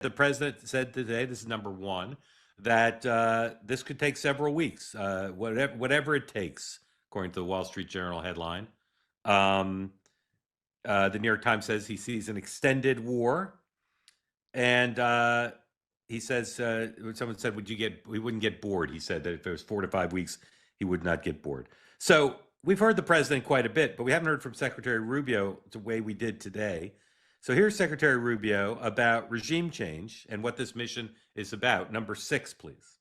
The president said today, this is number one, that this could take several weeks, whatever it takes, according to the Wall Street Journal headline. The New York Times says he sees an extended war, and he says, someone said, we wouldn't get bored. He said that if it was 4 to 5 weeks, he would not get bored. So we've heard the president quite a bit, but we haven't heard from Secretary Rubio the way we did today. So here's Secretary Rubio about regime change and what this mission is about. Number 6, please.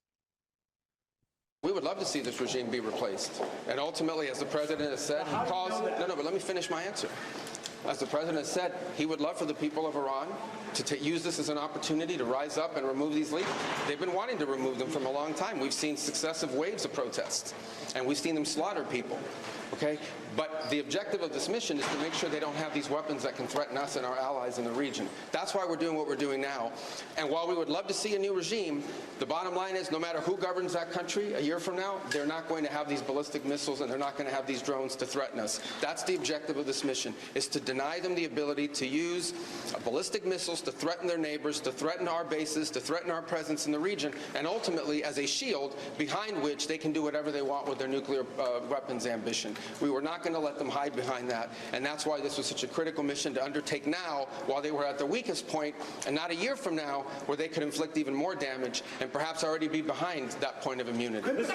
We would love to see this regime be replaced. And ultimately, as the president has said, but let me finish my answer. As the president said, he would love for the people of Iran to use this as an opportunity to rise up and remove these leaders. They've been wanting to remove them from a long time. We've seen successive waves of protests, and we've seen them slaughter people. Okay? But the objective of this mission is to make sure they don't have these weapons that can threaten us and our allies in the region. That's why we're doing what we're doing now. And while we would love to see a new regime, the bottom line is no matter who governs that country a year from now, they're not going to have these ballistic missiles and they're not going to have these drones to threaten us. That's the objective of this mission, is to deny them the ability to use ballistic missiles to threaten their neighbors, to threaten our bases, to threaten our presence in the region, and ultimately as a shield behind which they can do whatever they want with their nuclear weapons ambition. We were not going to let them hide behind that, and that's why this was such a critical mission to undertake now while they were at their weakest point, and not a year from now where they could inflict even more damage and perhaps already be behind that point of immunity.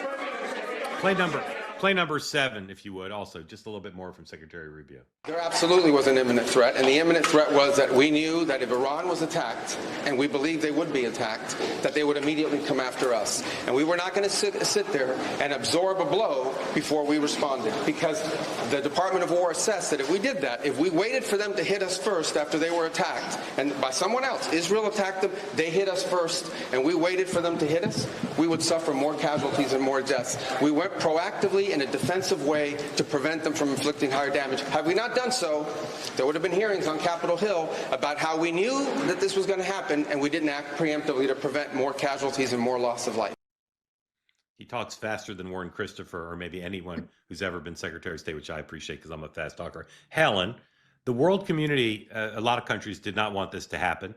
Play number 7, if you would, also, just a little bit more from Secretary Rubio. There absolutely was an imminent threat, and the imminent threat was that we knew that if Iran was attacked, and we believed they would be attacked, that they would immediately come after us. And we were not going to sit there and absorb a blow before we responded, because the Department of War assessed that if we did that, if we waited for them to hit us first after they were attacked, and by someone else, Israel attacked them, they hit us first, and we waited for them to hit us, we would suffer more casualties and more deaths. We went proactively in a defensive way to prevent them from inflicting higher damage. Had we not done so, there would have been hearings on Capitol Hill about how we knew that this was going to happen and we didn't act preemptively to prevent more casualties and more loss of life. He talks faster than Warren Christopher or maybe anyone who's ever been Secretary of State, which I appreciate because I'm a fast talker. Helen, the world community, a lot of countries did not want this to happen.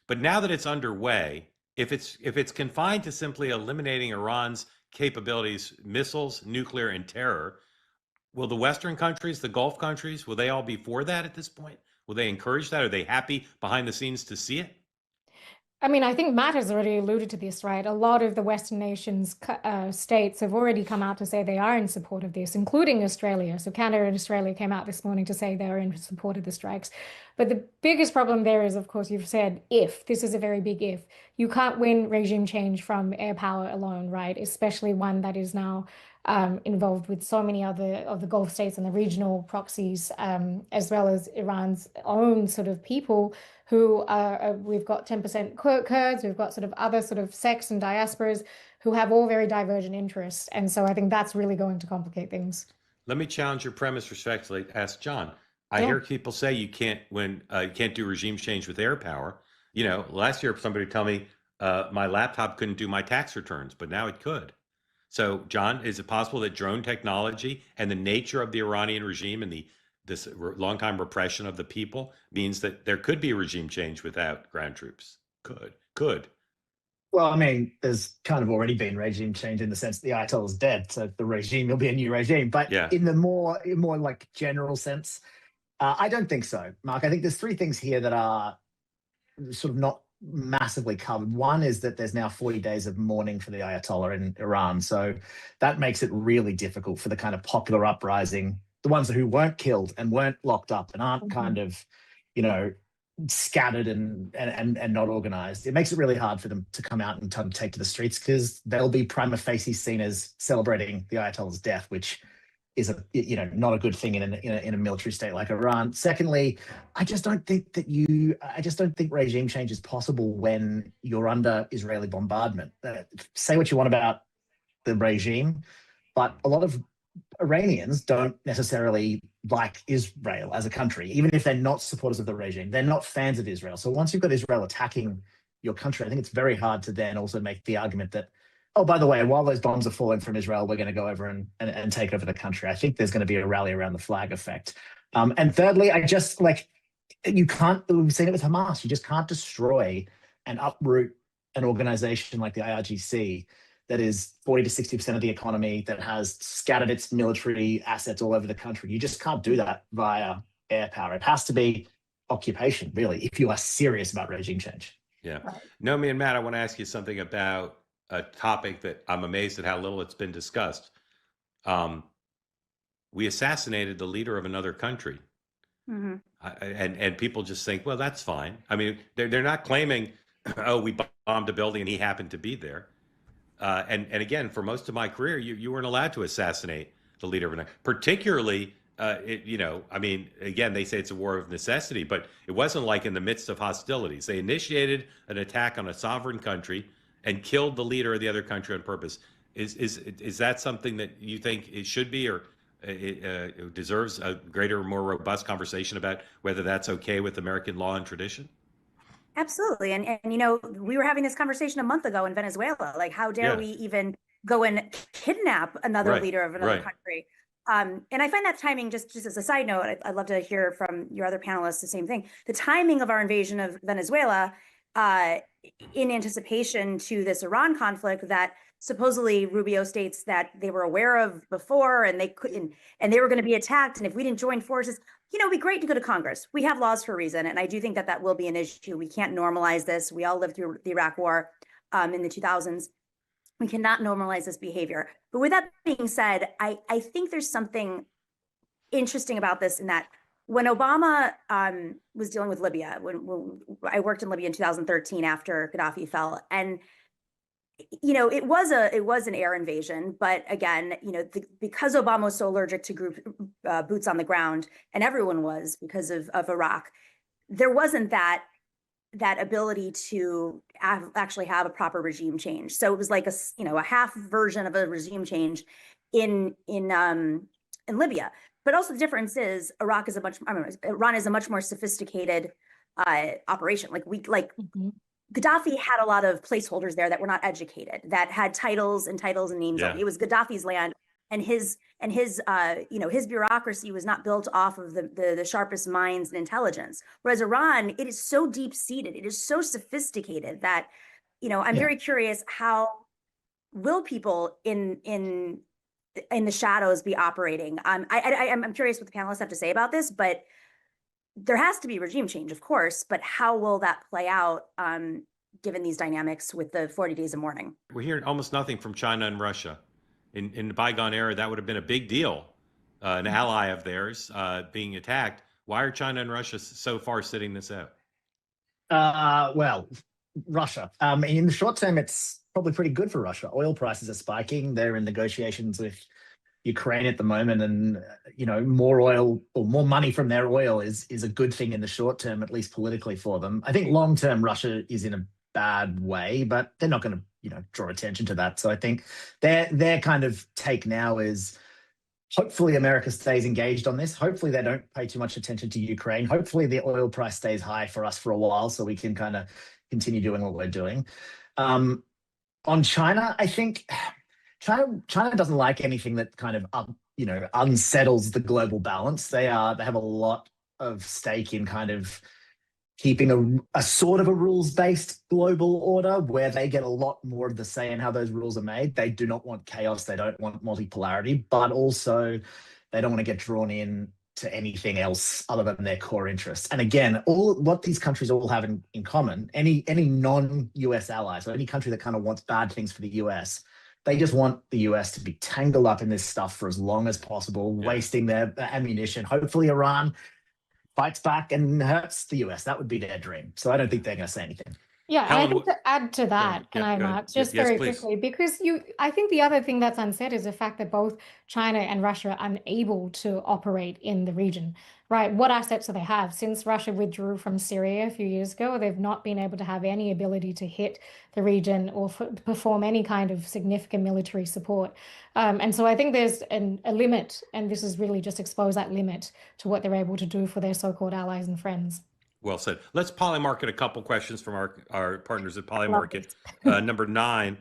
But now that it's underway, if it's confined to simply eliminating Iran's capabilities, missiles, nuclear, and terror, will the Western countries, the Gulf countries, will they all be for that at this point? Will they encourage that? Are they happy behind the scenes to see it? I mean, I think Matt has already alluded to this, right? A lot of the Western nations, states have already come out to say they are in support of this, including Australia. So Canada and Australia came out this morning to say they're in support of the strikes. But the biggest problem there is, of course, you've said if. This is a very big if. You can't win regime change from air power alone, right? Especially one that is now involved with so many other of the Gulf states and the regional proxies, as well as Iran's own sort of people who are, we've got 10% Kurds, we've got sort of other sort of sects and diasporas who have all very divergent interests. And so I think that's really going to complicate things. Let me challenge your premise respectfully. Ask John. I hear people say you can't do regime change with air power. You know, last year somebody told me my laptop couldn't do my tax returns, but now it could. So, John, is it possible that drone technology and the nature of the Iranian regime and this longtime repression of the people means that there could be a regime change without ground troops? Could. Well, I mean, there's kind of already been regime change in the sense that the Ayatollah's dead, so the regime will be a new regime. But in the more like general sense, I don't think so, Mark. I think there's 3 things here that are sort of not massively covered. One is that there's now 40 days of mourning for the Ayatollah in Iran. So that makes it really difficult for the kind of popular uprising, the ones who weren't killed and weren't locked up and aren't kind of, you know, scattered and not organized. It makes it really hard for them to come out and take to the streets because they'll be prima facie seen as celebrating the Ayatollah's death, which is not a good thing in a military state like Iran. Secondly, I just don't think regime change is possible when you're under Israeli bombardment. Say what you want about the regime, but a lot of Iranians don't necessarily like Israel as a country, even if they're not supporters of the regime. They're not fans of Israel. So once you've got Israel attacking your country, I think it's very hard to then also make the argument that, oh, by the way, while those bombs are falling from Israel, we're going to go over and take over the country. I think there's going to be a rally around the flag effect. And thirdly, I just we've seen it with Hamas. You just can't destroy and uproot an organization like the IRGC that is 40 to 60% of the economy, that has scattered its military assets all over the country. You just can't do that via air power. It has to be occupation, really, if you are serious about regime change. Yeah. Nomi and Matt, I want to ask you something about a topic that I'm amazed at how little it's been discussed. We assassinated the leader of another country. Mm-hmm. And people just think, well, that's fine. I mean, they're not claiming, oh, we bombed a building and he happened to be there. And again, for most of my career, you weren't allowed to assassinate the leader of another, particularly, I mean, again, they say it's a war of necessity, but it wasn't like in the midst of hostilities. They initiated an attack on a sovereign country and killed the leader of the other country on purpose. Is that something that you think it should be, or it deserves a greater, more robust conversation about whether that's okay with American law and tradition? Absolutely. And we were having this conversation a month ago in Venezuela. Like, how dare we even go and kidnap another leader of another country? And I find that timing, just as a side note, I'd love to hear from your other panelists the same thing. The timing of our invasion of Venezuela, in anticipation to this Iran conflict that supposedly Rubio states that they were aware of before, and they couldn't, and they were going to be attacked. And if we didn't join forces, it'd be great to go to Congress. We have laws for a reason. And I do think that will be an issue. We can't normalize this. We all lived through the Iraq War in the 2000s. We cannot normalize this behavior. But with that being said, I think there's something interesting about this, in that when Obama was dealing with Libya, when I worked in Libya in 2013 after Gaddafi fell, and it was an air invasion, but again, because Obama was so allergic to group boots on the ground, and everyone was, because of Iraq, there wasn't that ability to actually have a proper regime change. So it was like a half version of a regime change in Libya. But also the difference is Iran is a much more sophisticated operation. Gaddafi had a lot of placeholders there that were not educated, that had titles and names. Yeah. It was Gaddafi's land, and his bureaucracy was not built off of the sharpest minds and intelligence. Whereas Iran, it is so deep seated, it is so sophisticated that, I'm very curious, how will people in the shadows be operating? I'm curious what the panelists have to say about this, but there has to be regime change, of course, but how will that play out given these dynamics with the 40 days of mourning? We're hearing almost nothing from China and Russia. In the bygone era, that would have been a big deal, an ally of theirs being attacked. Why are China and Russia so far sitting this out? Well, Russia. In the short term, it's probably pretty good for Russia. Oil prices are spiking. They're in negotiations with Ukraine at the moment, and more oil, or more money from their oil is a good thing in the short term, at least politically, for them. I think long term Russia is in a bad way, but they're not going to draw attention to that. So I think their kind of take now is, hopefully America stays engaged on this. Hopefully they don't pay too much attention to Ukraine. Hopefully the oil price stays high for us for a while, so we can kind of continue doing what we're doing. On China, I think China doesn't like anything that kind of unsettles the global balance. They have a lot of stake in kind of keeping a sort of a rules-based global order where they get a lot more of the say in how those rules are made. They do not want chaos. They don't want multipolarity, but also they don't want to get drawn in to anything else other than their core interests. And again, what these countries all have in common, any non-US allies, or any country that kind of wants bad things for the US, they just want the US to be tangled up in this stuff for as long as possible, wasting their ammunition. Hopefully Iran fights back and hurts the US. That would be their dream. So I don't think they're going to say anything. Yeah, I think to add to that, Mark, just very quickly, because I think the other thing that's unsaid is the fact that both China and Russia are unable to operate in the region, right? What assets do they have? Since Russia withdrew from Syria a few years ago, they've not been able to have any ability to hit the region or perform any kind of significant military support. And so I think there's a limit, and this has really just exposed that limit to what they're able to do for their so-called allies and friends. Well said. Let's Polymarket a couple questions from our partners at Polymarket. Number 9,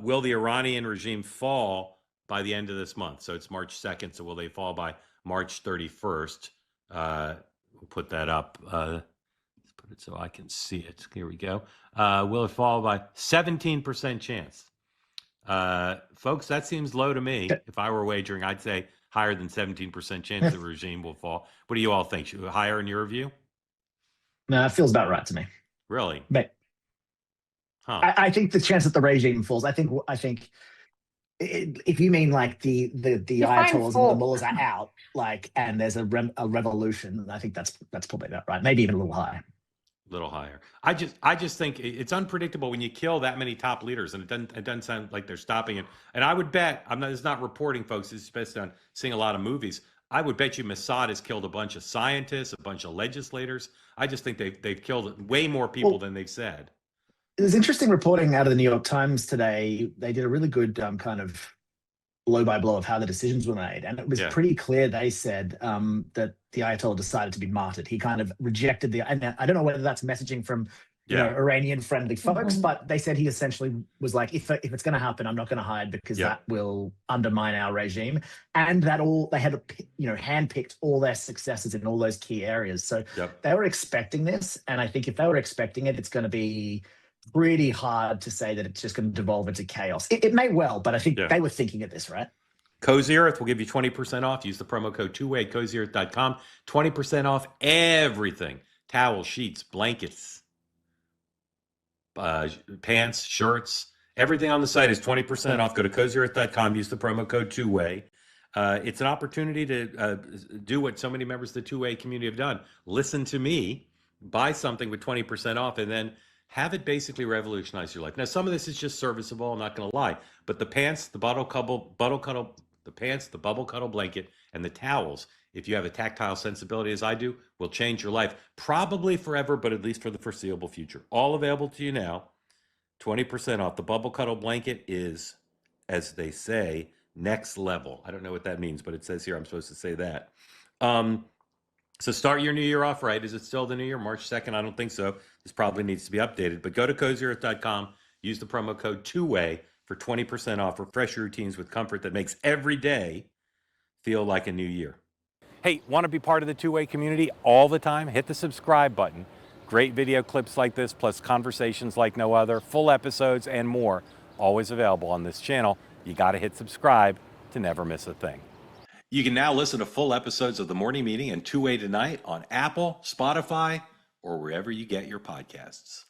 will the Iranian regime fall by the end of this month? So it's March 2nd. So will they fall by March 31st? We'll put that up. Put it so I can see it. Here we go. Will it fall by 17% chance? Folks, that seems low to me. If I were wagering, I'd say higher than 17% chance the regime will fall. What do you all think? Higher in your view? No, it feels about right to me. Really? But I think the chance that the regime falls, I think if you mean like the Ayatollahs and the mullahs are out, like, and there's a revolution, I think that's probably about right. Maybe even a little higher. Little higher. I just think it's unpredictable when you kill that many top leaders, and it doesn't sound like they're stopping it. And I would bet, it's not reporting, folks. It's based on seeing a lot of movies. I would bet you Mossad has killed a bunch of scientists, a bunch of legislators. I just think they've killed way more people than they've said. There's interesting reporting out of the New York Times today. They did a really good kind of blow by blow of how the decisions were made, and it was pretty clear. They said that the Ayatollah decided to be martyred. He kind of rejected and I don't know whether that's messaging from Iranian friendly folks, but they said he essentially was like, if it's going to happen, I'm not going to hide because that will undermine our regime. And that they had handpicked all their successes in all those key areas. So they were expecting this, and I think if they were expecting it, it's going to be pretty hard to say that it's just going to devolve into chaos. It may well, but I think they were thinking of this, right? Cozy Earth will give you 20% off. Use the promo code 2way at cozyearth.com. 20% off everything. Towels, sheets, blankets, pants, shirts. Everything on the site is 20% off. Go to cozyearth.com. Use the promo code 2way. It's an opportunity to do what so many members of the 2way community have done. Listen to me, buy something with 20% off, and then have it basically revolutionize your life. Now, some of this is just serviceable, I'm not going to lie, but the pants, the bubble cuddle blanket, and the towels, if you have a tactile sensibility as I do, will change your life. Probably forever, but at least for the foreseeable future. All available to you now. 20% off. The bubble cuddle blanket is, as they say, next level. I don't know what that means, but it says here I'm supposed to say that. So start your new year off right. Is it still the new year? March 2nd? I don't think so. This probably needs to be updated. But go to cozyearth.com. Use the promo code 2way for 20% off. Refresh your routines with comfort that makes every day feel like a new year. Hey, want to be part of the 2way community all the time? Hit the subscribe button. Great video clips like this, plus conversations like no other, full episodes, and more, always available on this channel. You got to hit subscribe to never miss a thing. You can now listen to full episodes of The Morning Meeting and 2way Tonight on Apple, Spotify, or wherever you get your podcasts.